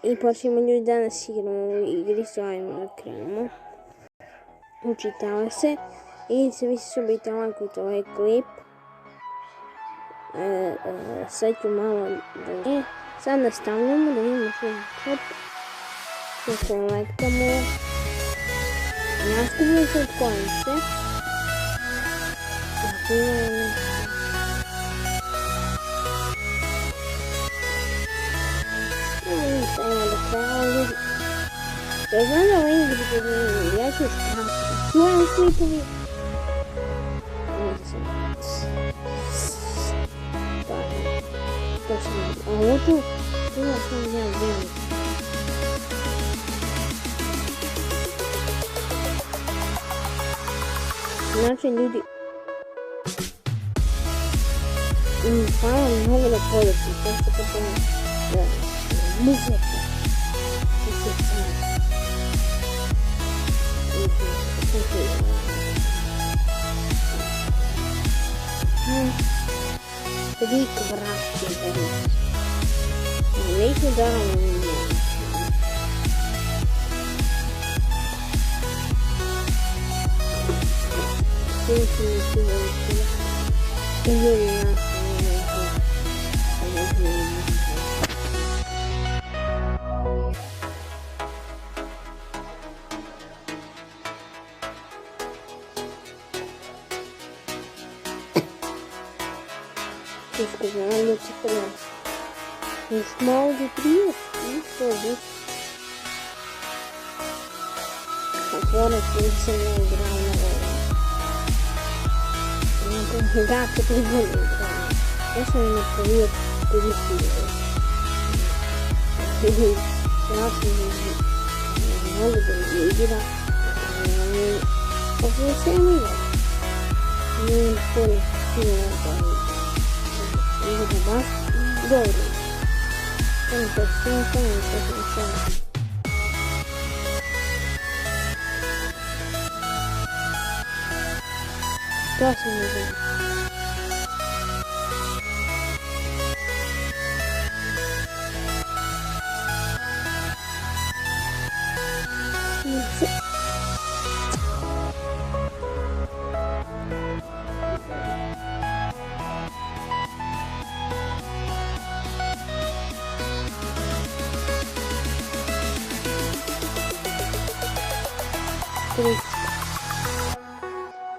I počnemo ljudi danas igramo u igri, zovemo da krenemo. Učitava se i se vi su biti lajkujte ovaj klip. Sad ću malo da... Sad nastavljamo da vidimo što je klip. Što kolektamo. Nastavljamo se od konce. Stavimo do kraja ljudi. Ja znam da ovo igri podmijenili, ja ću ispratiti. Moram klipovi. A ovo tu, ima sam jedan vrijeme. Znači ljudi, hvala mi mnogo da podržim, to što potpuno da muzika. Rik vrati Rik. Neću da vam ne. Sviđu mi se veliki. I ljudi nas ne. Сказала, ну типа, не смог бы приехать, ну что же. Хотела, если не играл на голову. Да, ты прибыл играл. Если не привет, пересилил. Раз не много бы играл. Попросил меня. Не понял, что я буду вас добрый. Это все самое. Что с ним?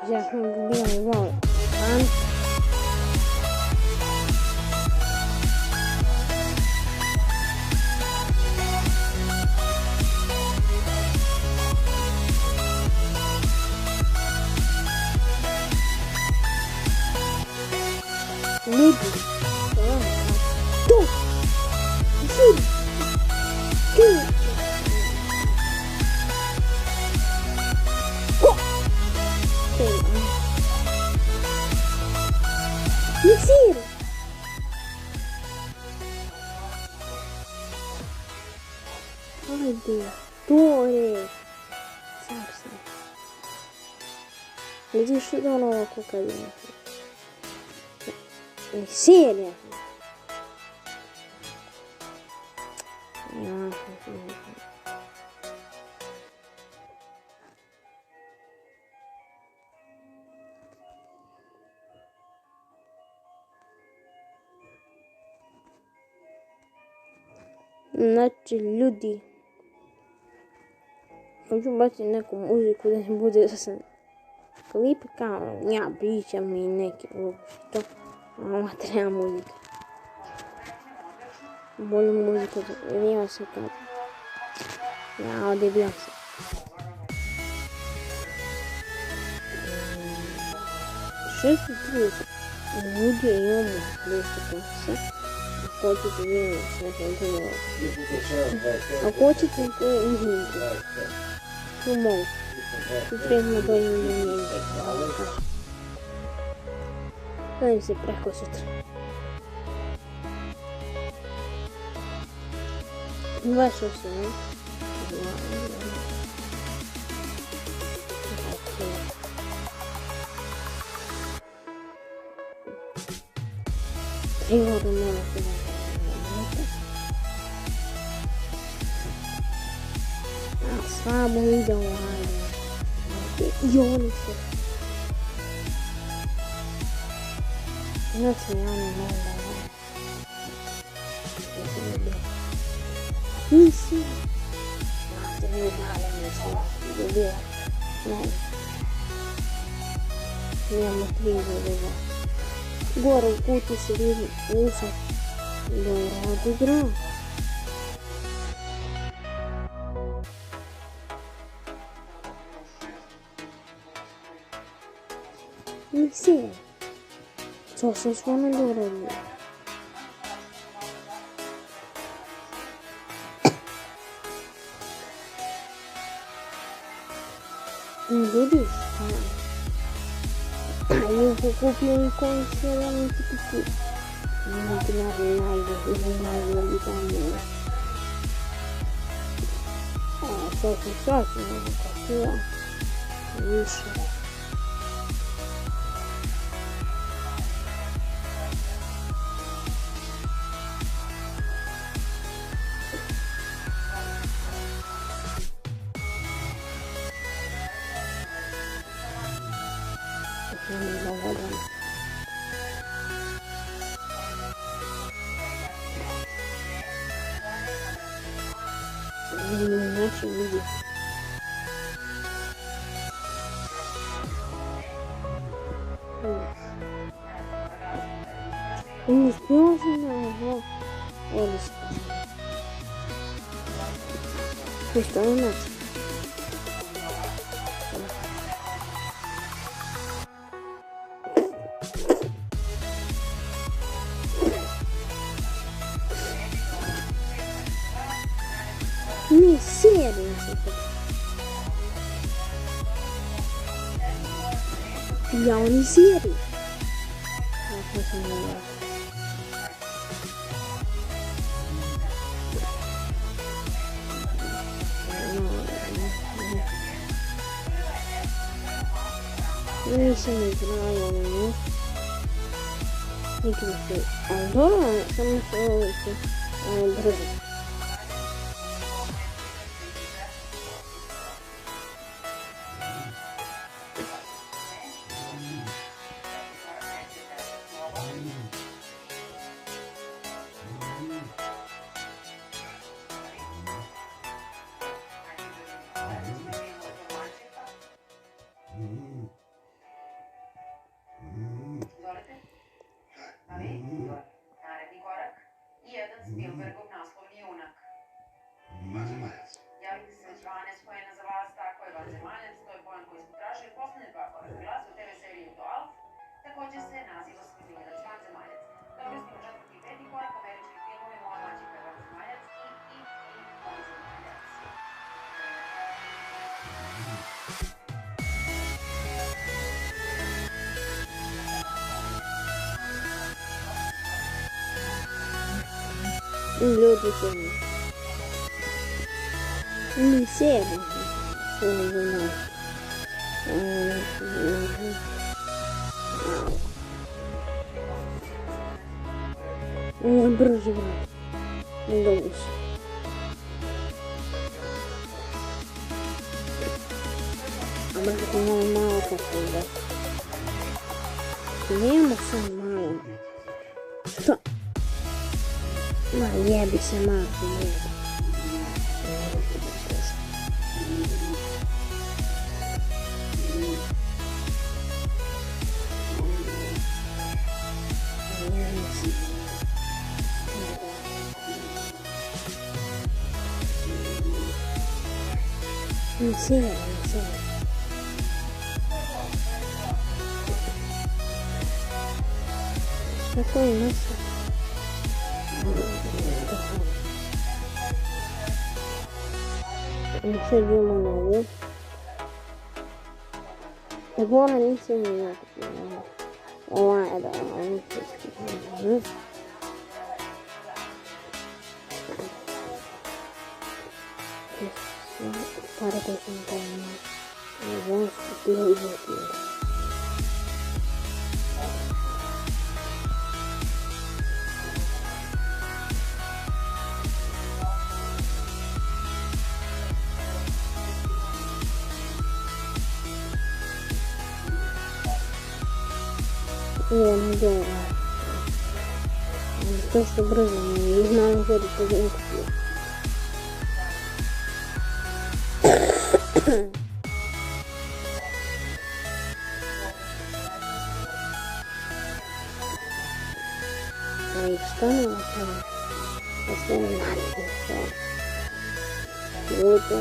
Я белый вал. Люди. Тут. Тут. Миксир! Haydi. Doğru. Sarsın. Neyse şuradan ona kokalım. Серия. Znači ljudi, hoću baciti neku muziku da ne bude da sam klip kao ja pričam i neki što, ali treba muzika. Volim muziku, nema se kad ja odebijam se. Šest i 30 ljudi imamo 200 klasa. Хочете видеть, а хочете извините. Ну, мол, прямо до не Дай се пряко сутра. 28, не? Три года мало. Stvaramo video hajde. I oni su. Znači ja ne mogu da hajde. Nisi. Znate, ne dali nisi. Dobio. Ne. Imamo 3 dobila. Gore u kutu se vidi. Nisam. Dobro, odigrao. Nisi. Co sam stvarno dobro bio. Vidiš? Eu vou copiar e conhecer a muito pequeno. Muito nada ali também. Só que não vou copiar. Isso. Иначе люди. Не успел же на его. Что у нас? Не серия. Я не серия. Nisam igrala ovo. Nikada se... Ali dobro, samo se ovo se brzo. Naredni korak. Jedan Spielbergov naslovni junak. Vanzemaljac. Javite se 12 pojena za vas, tako je Vanzemaljac, to je pojen koji smo tražili posljednje 2 koraka. Glas u TV seriji Do Alf, također se naziva Smiljerac Vanzemaljac. Dobro smo četvrti i 5. korak američki filmovi Moja mačika je Vanzemaljac i Vanzemaljac. Люди сильные. Не все. Брызжи, брат. Не думаешь. А брат, мало как-то, да? Не, сам мало. Что? Я бы сама не села. Какой у нас? Все дело новое. Agora nem sei melhor. Olha, para com esse internet. Eu vou ter aqui. 1 dolar. To što brzo mi ih malo hodi po zemlju. Aí está não, cara. Essa é a outra.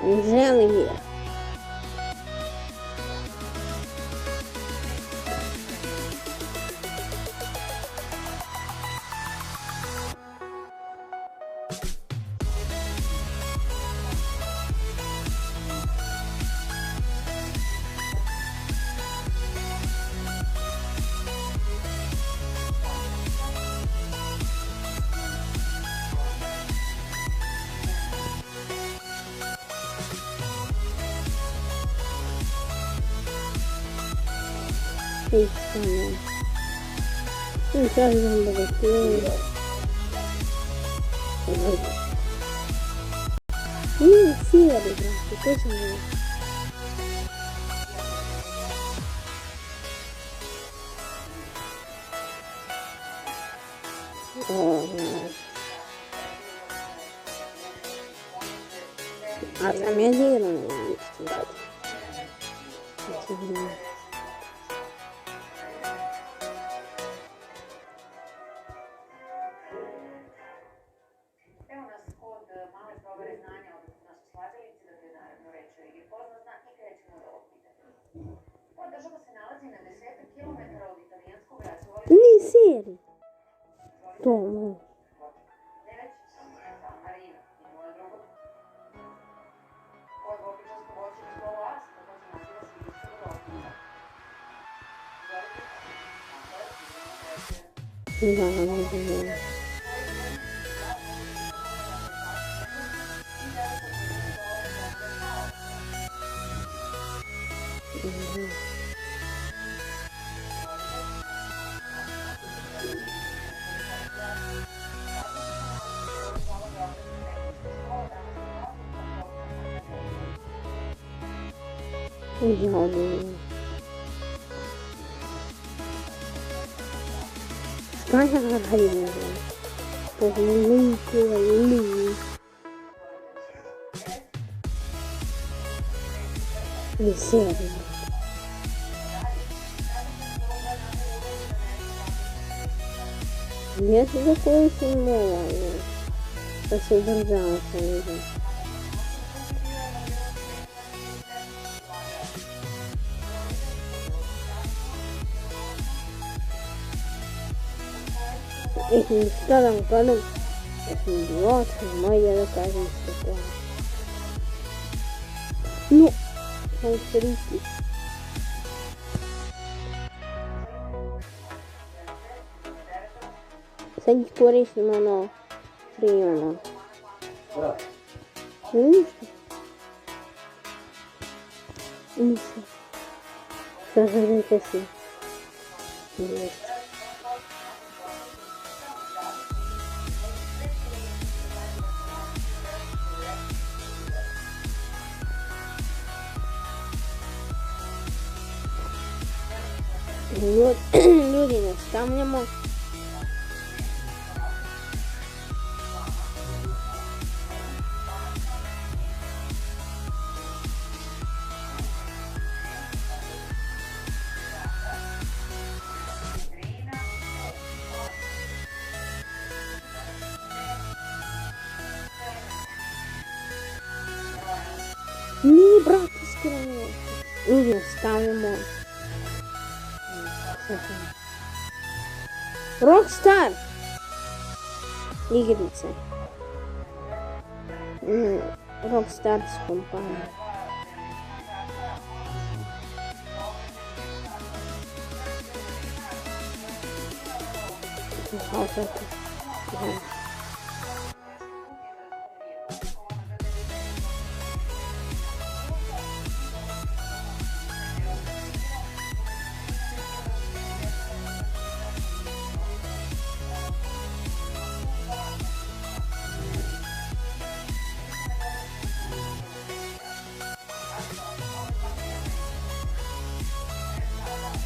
Желание. Isso, né? Não tá vendo aqui. Sim, é de graça, coisa boa. A minha dinheiro não é isso. Evo nas kod male provere znanja, odnosno su slagalici, dakle naravno reč je i poznata i krećemo od ovog pitanja. Ova država se nalazi na 10 kilometara od italijanskog razvolišta. Ni seri. To, no. Ne već, San Marino i moje drugo. Ovo je bobičasto voće i slovo as, također naziva se iskog rodnika. Da. Скажи, Галина, помилуйте, Лили. Не серия. Нет такой фигуры. Спасибо, пожалуйста. И старым годом идиот, моя доказывает такое. Ну, смотрите. Sad koristimo ono primano. Ništa. Ništa. Što želite si? Ništa. Ljudi, nastavljamo. Nije, brate, iskreno. Ljudi, nastavljamo. Rockstar igrice. Rockstar s kompanijom.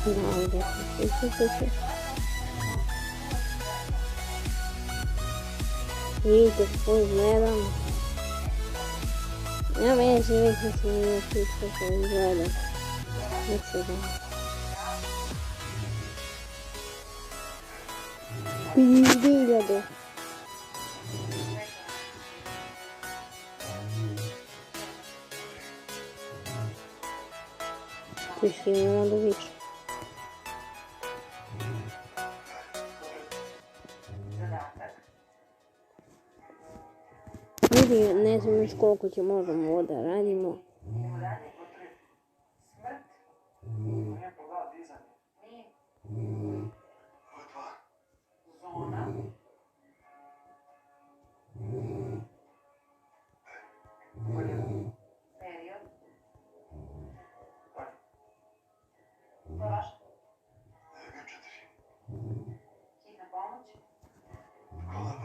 Da, ovdje se. Vidite kako izgledam. Ja meni se već ne smije kako izgledam. Ne se da. Hiljade. Tu si imamo da viču. Ljudi, ne znam još koliko će možemo ovo da radimo. Idemo dalje, pod 3. Smrt. Nije po 2 dizanje. Nije. Pod 2. Zona. Period. To je vaše. G4. Hitna pomoć. Kola B.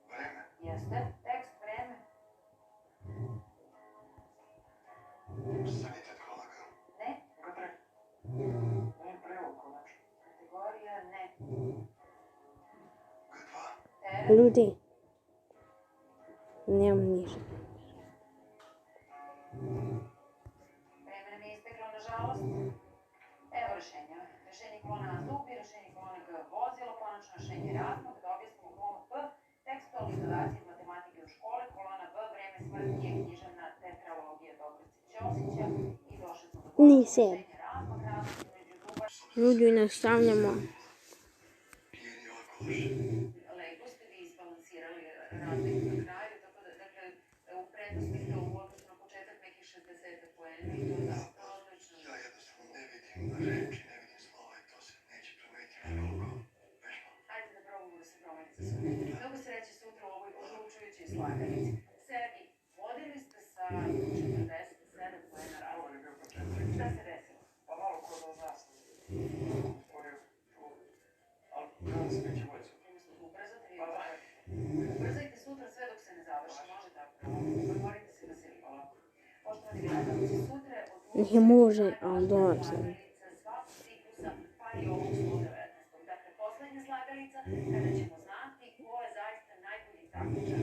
Vreme. Jeste. Tekst, vreme. Sanitet kola G. Ne. G3. Nije prevod konačno. Kategorija ne. G2. Teret. Ljudi, nemam ništa. Vreme nam je isteklo, nažalost. Evo rešenja. Rešenje kolona A zubi, rešenje kolona G vozilo, konačno rešenje razmak, da objasnimo kolonu P, tekstualni zadaci iz matematike u školi, kolona B, vreme smrti je književna tetralogija Dobrice Ćosića i došli smo do Nisam. rešenja razmak, razmak između zuba. Ljudi, nastavljamo. Pijeni alkohol. Lepo ste vi izbalansirali razliku na kraju, tako da, dakle, u prednosti ste u odnosu na početak nekih 60 poena i to je zaista odlično. Ja jednostavno ne vidim reči, ne vidim slova i to se neće promeniti koliko vežba. Ajde da probamo da se promenite sutra. Mnogo sreće sutra u ovoj odlučujućoj slagalici. Sergi, vodili ste sa 47 poena Ovo razlike. je bio početak. Šta se desilo? Pa malo ko da zna sam. Otvorio tu. Ali kada se neće bolje sutra. Umesto da ubrzate, vi ubrzajte sutra sve dok se ne završi. Može tako. Pretvorite se da se rivala. Poštovani gledalci, sutra Ne može, ali dobar sam. svakog ciklusa, pa i ovog 119. Dakle, poslednja slagalica, kada ćemo znati ko je zaista najbolji takmičar